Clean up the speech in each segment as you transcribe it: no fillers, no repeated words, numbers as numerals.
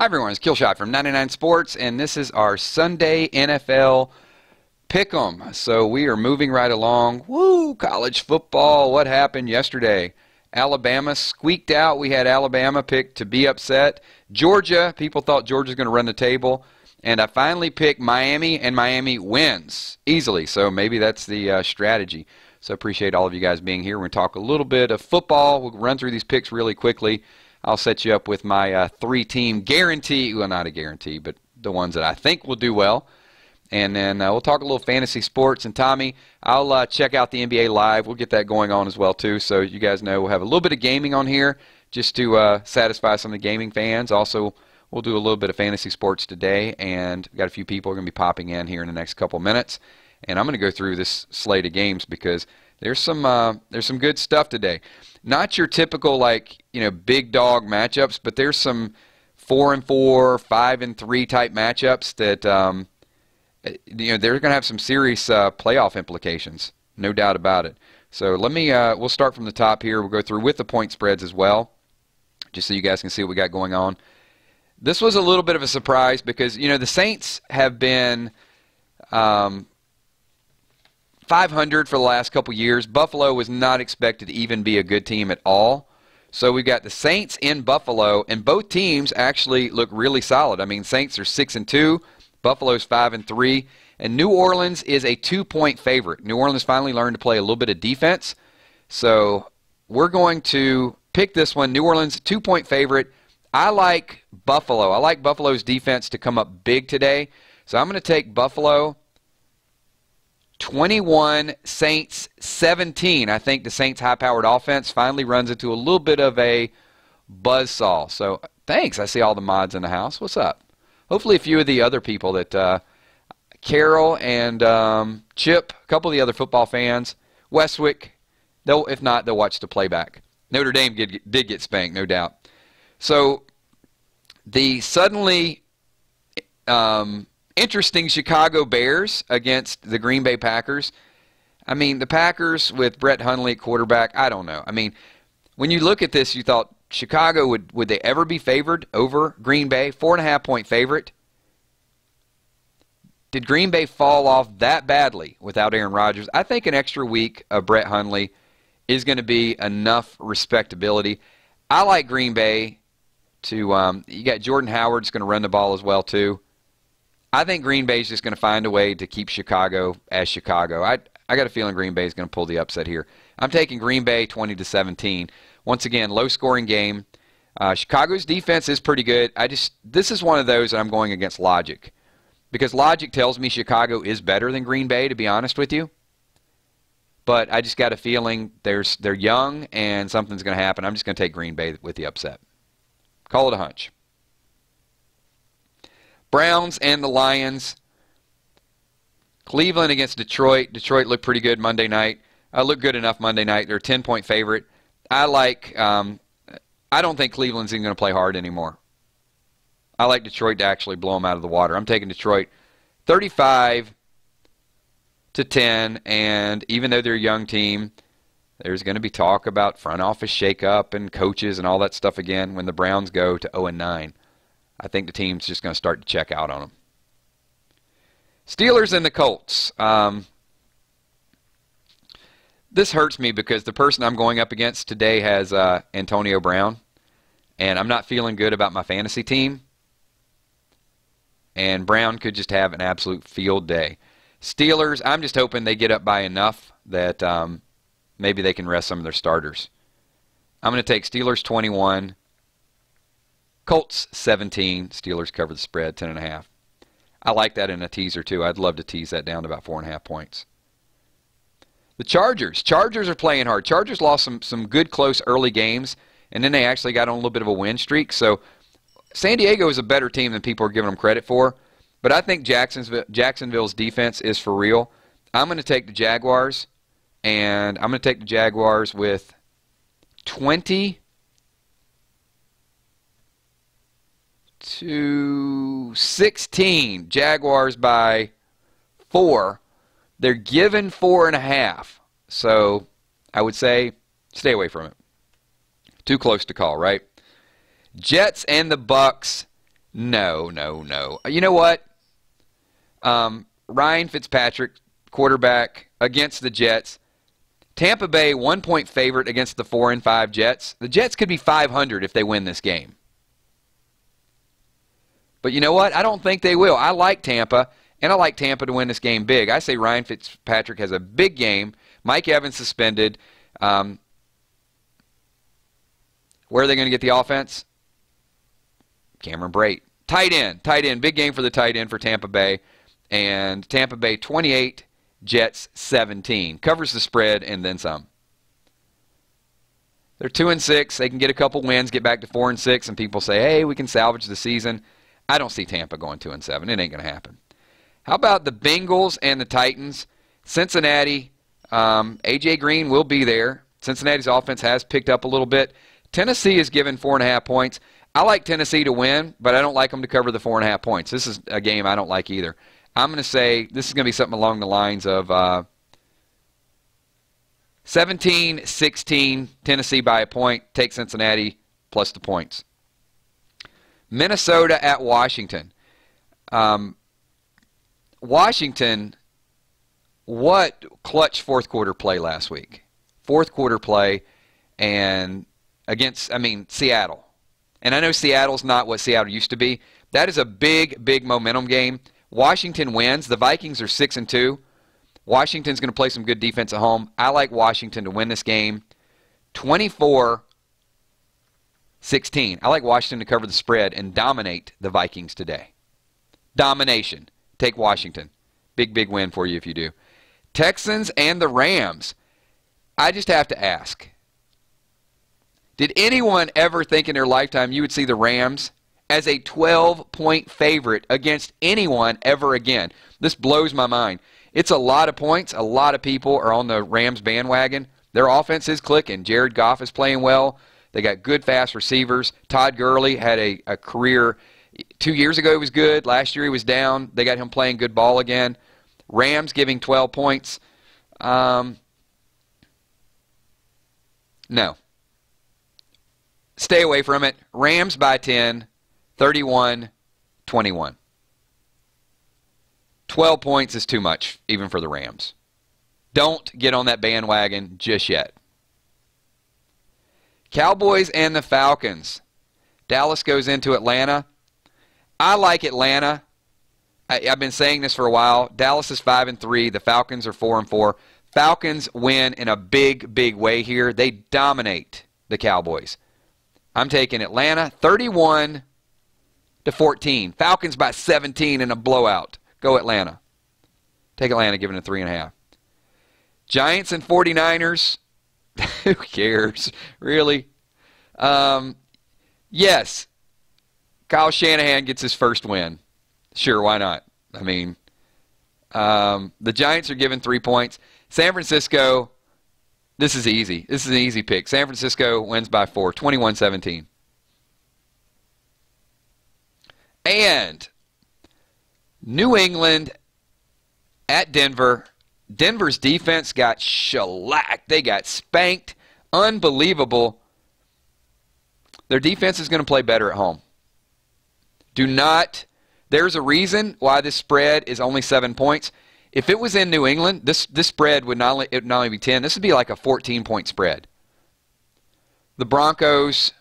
Hi everyone, it's Killshot from 99 Sports, and this is our Sunday NFL Pick'em. So we are moving right along. Woo! College football. What happened yesterday? Alabama squeaked out. We had Alabama picked to be upset. Georgia, people thought Georgia was going to run the table. And I finally picked Miami, and Miami wins easily. So maybe that's the strategy. So appreciate all of you guys being here. We're going to talk a little bit of football. We'll run through these picks really quickly. I'll set you up with my three-team guarantee. Well, not a guarantee, but the ones that I think will do well. And then we'll talk a little fantasy sports. And Tommy, I'll check out the NBA Live. We'll get that going on as well, too. So you guys know we'll have a little bit of gaming on here just to satisfy some of the gaming fans. Also, we'll do a little bit of fantasy sports today. And we've got a few people who are going to be popping in here in the next couple minutes. And I'm going to go through this slate of games because there's some good stuff today. Not your typical big dog matchups, but there's some 4-4, 5-3 type matchups that they're going to have some serious playoff implications, no doubt about it. So we'll start from the top here. We'll go through with the point spreads as well, just so you guys can see what we got going on. This was a little bit of a surprise because the Saints have been 500 for the last couple years. Buffalo was not expected to even be a good team at all. So we've got the Saints in Buffalo, and both teams actually look really solid. I mean, Saints are 6-2, Buffalo's 5-3, and New Orleans is a 2-point favorite. New Orleans finally learned to play a little bit of defense. So we're going to pick this one. New Orleans, 2-point favorite. I like Buffalo. I like Buffalo's defense to come up big today. So I'm going to take Buffalo 21, Saints 17. I think the Saints' high-powered offense finally runs into a little bit of a buzzsaw. So thanks. I see all the mods in the house. What's up? Hopefully a few of the other people that Carol and Chip, a couple of the other football fans, Westwick, if not, they'll watch the playback. Notre Dame did get spanked, no doubt. So the suddenly interesting Chicago Bears against the Green Bay Packers. I mean, the Packers with Brett Hundley at quarterback, I don't know. I mean, when you look at this, you thought Chicago, would they ever be favored over Green Bay? 4.5-point favorite. Did Green Bay fall off that badly without Aaron Rodgers? I think an extra week of Brett Hundley is going to be enough respectability. I like Green Bay to you got Jordan Howard's going to run the ball as well, too. I think Green Bay is just going to find a way to keep Chicago as Chicago. I got a feeling Green Bay is going to pull the upset here. I'm taking Green Bay 20-17. Once again, low-scoring game. Chicago's defense is pretty good. This is one of those that I'm going against logic, because logic tells me Chicago is better than Green Bay, to be honest with you. But I just got a feeling they're young and something's going to happen. I'm just going to take Green Bay with the upset. Call it a hunch. Browns and the Lions. Cleveland against Detroit. Detroit looked pretty good Monday night. Looked good enough Monday night. They're a 10-point favorite. I don't think Cleveland's even going to play hard anymore. I like Detroit to actually blow them out of the water. I'm taking Detroit 35-10, and even though they're a young team, there's going to be talk about front office shakeup and coaches and all that stuff again when the Browns go to 0-9. I think the team's just going to start to check out on them. Steelers and the Colts. This hurts me because the person I'm going up against today has Antonio Brown, and I'm not feeling good about my fantasy team. And Brown could just have an absolute field day. Steelers, I'm just hoping they get up by enough that maybe they can rest some of their starters. I'm going to take Steelers 21. Colts 17. Steelers cover the spread, 10.5. I like that in a teaser, too. I'd love to tease that down to about 4.5 points. The Chargers. Chargers are playing hard. Chargers lost some good, close early games, and then they actually got on a little bit of a win streak. So San Diego is a better team than people are giving them credit for. But I think Jacksonville's defense is for real. I'm going to take the Jaguars, and I'm going to take the Jaguars with 20-16. Jaguars by 4. They're given 4.5. So I would say stay away from it. Too close to call, right? Jets and the Bucks. No, no, no. You know what? Ryan Fitzpatrick, quarterback against the Jets. Tampa Bay 1-point favorite against the 4-5 Jets. The Jets could be 500 if they win this game. But you know what? I don't think they will. I like Tampa, and I like Tampa to win this game big. I say Ryan Fitzpatrick has a big game. Mike Evans suspended. Where are they going to get the offense? Cameron Brate. Tight end. Big game for the tight end for Tampa Bay. And Tampa Bay 28, Jets 17. Covers the spread and then some. They're 2-6. They can get a couple wins, get back to 4-6, and people say, hey, we can salvage the season. I don't see Tampa going 2-7. It ain't going to happen. How about the Bengals and the Titans? Cincinnati, A.J. Green will be there. Cincinnati's offense has picked up a little bit. Tennessee is given 4.5 points. I like Tennessee to win, but I don't like them to cover the 4.5 points. This is a game I don't like either. I'm going to say this is going to be something along the lines of 17-16, Tennessee by a point. Take Cincinnati plus the points. Minnesota at Washington. Washington, what clutch fourth quarter play last week. Fourth quarter play and against, Seattle. And I know Seattle's not what Seattle used to be. That is a big, big momentum game. Washington wins. The Vikings are 6-2. Washington's going to play some good defense at home. I like Washington to win this game 24-16. I like Washington to cover the spread and dominate the Vikings today. Domination. Take Washington. Big, big win for you if you do. Texans and the Rams. I just have to ask. Did anyone ever think in their lifetime you would see the Rams as a 12-point favorite against anyone ever again? This blows my mind. It's a lot of points. A lot of people are on the Rams bandwagon. Their offense is clicking. Jared Goff is playing well. They got good, fast receivers. Todd Gurley had a career. 2 years ago he was good. Last year he was down. They got him playing good ball again. Rams giving 12 points. No. Stay away from it. Rams by 10, 31-21. 12 points is too much, even for the Rams. Don't get on that bandwagon just yet. Cowboys and the Falcons. Dallas goes into Atlanta. I like Atlanta. I've been saying this for a while. Dallas is 5-3. The Falcons are 4-4. Falcons win in a big, big way here. They dominate the Cowboys. I'm taking Atlanta 31-14. Falcons by 17 in a blowout. Go Atlanta. Take Atlanta, giving it 3.5. Giants and 49ers. Who cares? Really? Yes. Kyle Shanahan gets his first win. Sure, why not? The Giants are given 3 points. San Francisco, this is easy. This is an easy pick. San Francisco wins by 4, 21-17. And New England at Denver. Denver's defense got shellacked. They got spanked. Unbelievable. Their defense is going to play better at home. There's a reason why this spread is only 7 points. If it was in New England, this spread would not only be 10. This would be like a 14-point spread. The Broncos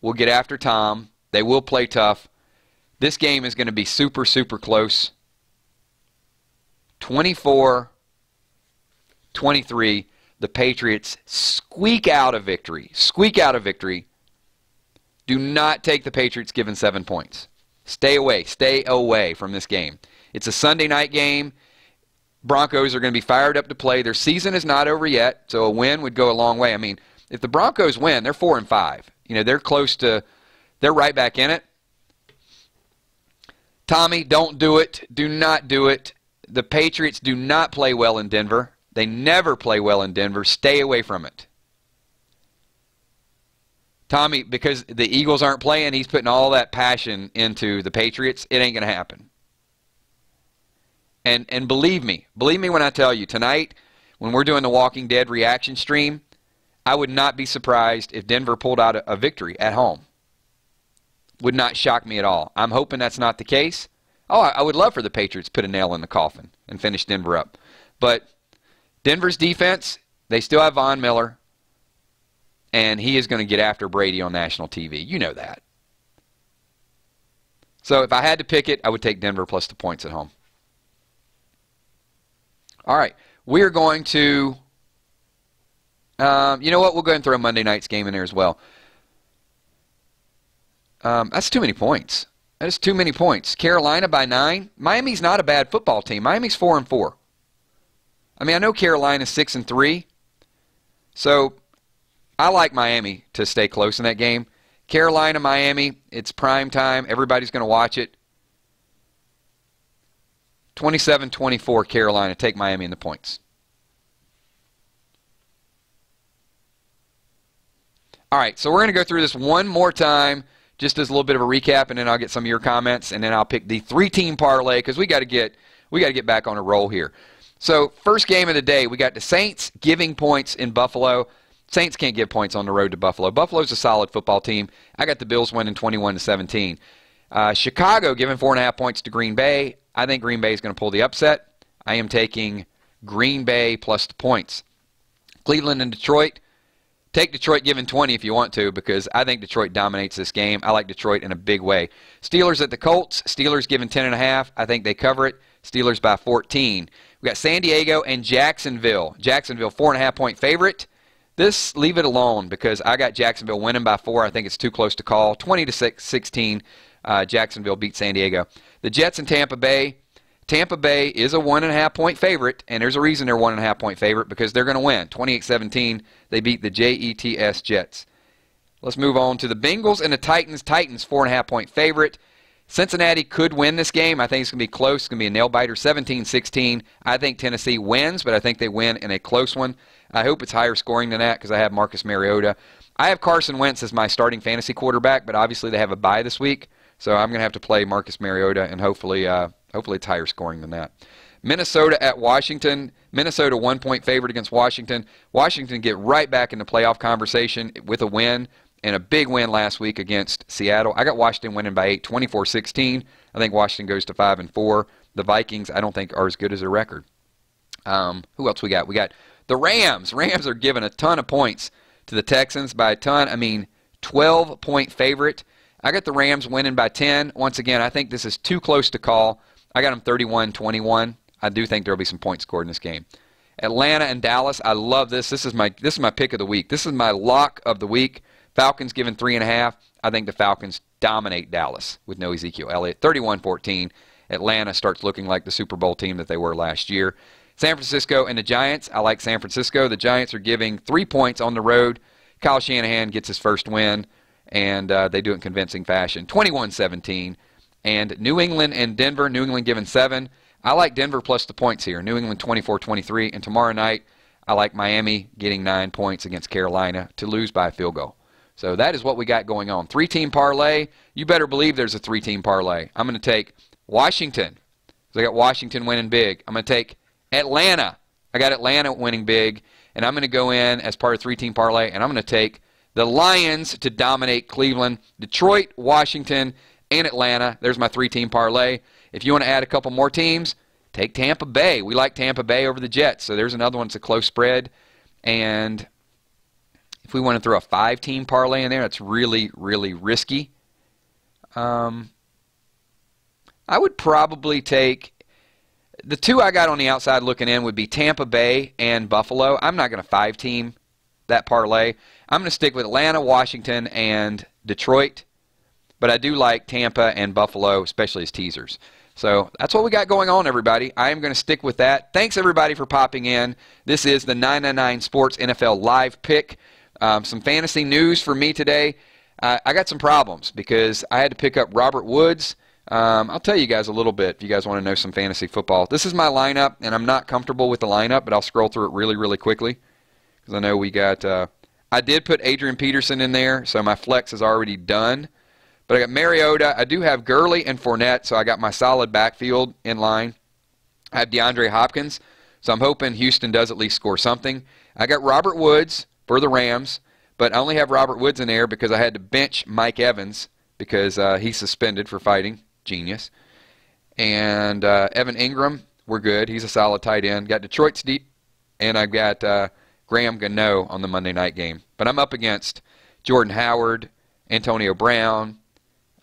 will get after Tom. They will play tough. This game is going to be super, super close. 24-23. The Patriots squeak out a victory. Squeak out a victory. Do not take the Patriots given 7 points. Stay away. Stay away from this game. It's a Sunday night game. Broncos are going to be fired up to play. Their season is not over yet, so a win would go a long way. If the Broncos win, they're 4-5. They're right back in it. Tommy, don't do it. Do not do it. The Patriots do not play well in Denver. They never play well in Denver. Stay away from it. Tommy, because the Eagles aren't playing, he's putting all that passion into the Patriots. It ain't going to happen. And believe me when I tell you, tonight, when we're doing the Walking Dead reaction stream, I would not be surprised if Denver pulled out a victory at home. Would not shock me at all. I'm hoping that's not the case. Oh, I would love for the Patriots to put a nail in the coffin and finish Denver up. But Denver's defense, they still have Von Miller, and he is going to get after Brady on national TV. You know that. So if I had to pick it, I would take Denver plus the points at home. All right. We are going to, you know what? We'll go ahead and throw Monday night's game in there as well. That's too many points. That is too many points. Carolina by 9. Miami's not a bad football team. Miami's 4-4. I mean, I know Carolina's 6-3. So I like Miami to stay close in that game. Carolina, Miami, it's prime time. Everybody's going to watch it. 27-24 Carolina. Take Miami in the points. All right, so we're going to go through this one more time, just as a little bit of a recap, and then I'll get some of your comments, and then I'll pick the 3-team parlay because we got to get back on a roll here. So first game of the day, we got the Saints giving points in Buffalo. Saints can't give points on the road to Buffalo. Buffalo's a solid football team. I got the Bills winning 21-17. Chicago giving 4.5 points to Green Bay. I think Green Bay is going to pull the upset. I am taking Green Bay plus the points. Cleveland and Detroit. Take Detroit giving 20 if you want to, because I think Detroit dominates this game. I like Detroit in a big way. Steelers at the Colts. Steelers giving 10.5. I think they cover it. Steelers by 14. We got San Diego and Jacksonville. Jacksonville 4.5 point favorite. This, leave it alone, because I got Jacksonville winning by 4. I think it's too close to call. 20-16. Jacksonville beat San Diego. The Jets and Tampa Bay. Tampa Bay is a 1.5 point favorite, and there's a reason they're 1.5 point favorite, because they're going to win. 28-17, they beat the Jets Jets. Let's move on to the Bengals and the Titans. Titans 4.5 point favorite. Cincinnati could win this game. I think it's going to be close. It's going to be a nail-biter, 17-16. I think Tennessee wins, but I think they win in a close one. I hope it's higher scoring than that because I have Marcus Mariota. I have Carson Wentz as my starting fantasy quarterback, but obviously they have a bye this week, so I'm going to have to play Marcus Mariota, and hopefully it's higher scoring than that. Minnesota at Washington. Minnesota 1 point favorite against Washington. Washington get right back in the playoff conversation with a win, and a big win last week against Seattle. I got Washington winning by 8, 24-16. I think Washington goes to 5-4. The Vikings, I don't think, are as good as their record. Who else we got? We got the Rams. Rams are giving a ton of points to the Texans. By a ton, I mean 12-point favorite. I got the Rams winning by 10. Once again, I think this is too close to call. I got them 31-21. I do think there will be some points scored in this game. Atlanta and Dallas, I love this. This is my pick of the week. This is my lock of the week. Falcons given 3.5. I think the Falcons dominate Dallas with no Ezekiel Elliott. 31-14. Atlanta starts looking like the Super Bowl team that they were last year. San Francisco and the Giants. I like San Francisco. The Giants are giving 3 points on the road. Kyle Shanahan gets his first win, and they do it in convincing fashion. 21-17. And New England and Denver. New England given 7. I like Denver plus the points here. New England 24-23. And tomorrow night, I like Miami getting 9 points against Carolina to lose by a field goal. So that is what we got going on. 3-team parlay. You better believe there's a 3-team parlay. I'm going to take Washington, because I got Washington winning big. I'm going to take Atlanta. I got Atlanta winning big. And I'm going to go in as part of 3-team parlay, and I'm going to take the Lions to dominate Cleveland. Detroit, Washington, and Atlanta. There's my 3-team parlay. If you want to add a couple more teams, take Tampa Bay. We like Tampa Bay over the Jets. So there's another one that's a close spread. And if we want to throw a 5-team parlay in there, that's really, really risky. I would probably take the 2 I got on the outside looking in would be Tampa Bay and Buffalo. I'm not going to 5-team that parlay. I'm going to stick with Atlanta, Washington, and Detroit. But I do like Tampa and Buffalo, especially as teasers. So that's what we got going on, everybody. I am going to stick with that. Thanks, everybody, for popping in. This is the 999 Sports NFL Live Pick. Some fantasy news for me today. I got some problems because I had to pick up Robert Woods. I'll tell you guys a little bit if you guys want to know some fantasy football. This is my lineup, and I'm not comfortable with the lineup, but I'll scroll through it really, really quickly because I know we got I did put Adrian Peterson in there, so my flex is already done. But I got Mariota. I do have Gurley and Fournette, so I got my solid backfield in line. I have DeAndre Hopkins, so I'm hoping Houston does at least score something. I got Robert Woods for the Rams, but I only have Robert Woods in there because I had to bench Mike Evans because he's suspended for fighting. Genius. And Evan Ingram, we're good. He's a solid tight end. Got Detroit's deep, and I've got Graham Gano on the Monday night game. But I'm up against Jordan Howard, Antonio Brown,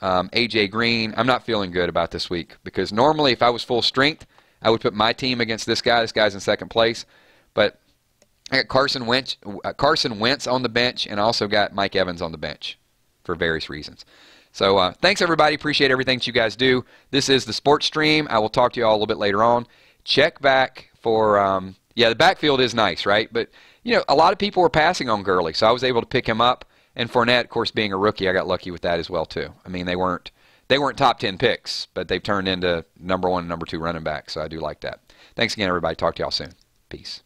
A.J. Green. I'm not feeling good about this week because normally if I was full strength, I would put my team against this guy. This guy's in second place. But I got Carson Wentz on the bench, and I also got Mike Evans on the bench for various reasons. So thanks, everybody. Appreciate everything that you guys do. This is the Sports Stream. I will talk to you all a little bit later on. Check back for, the backfield is nice, right? But, a lot of people were passing on Gurley, so I was able to pick him up. And Fournette, of course, being a rookie, I got lucky with that as well, too. I mean, they weren't top 10 picks, but they've turned into number 1 and number 2 running backs, so I do like that. Thanks again, everybody. Talk to y'all soon. Peace.